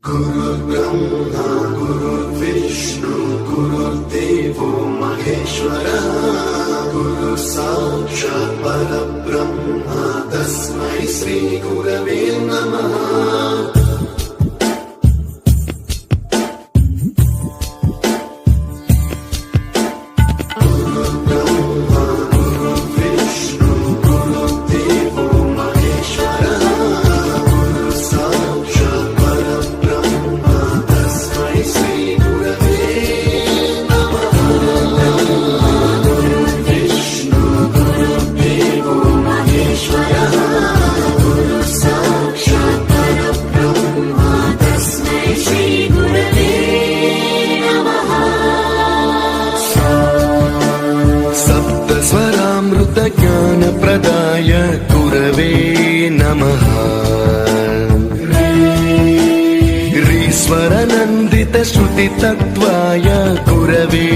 गुरुर्ब्रह्मा गुरुर्विष्णु गुरुर्देवो महेश्वरः गुरुः साक्षात् परब्रह्म तस्मै श्री गुरवे नमः। ज्ञान प्रदाय गुरवे नमः। ईश्वर नन्दित श्रुति तत्त्वाय गुरवे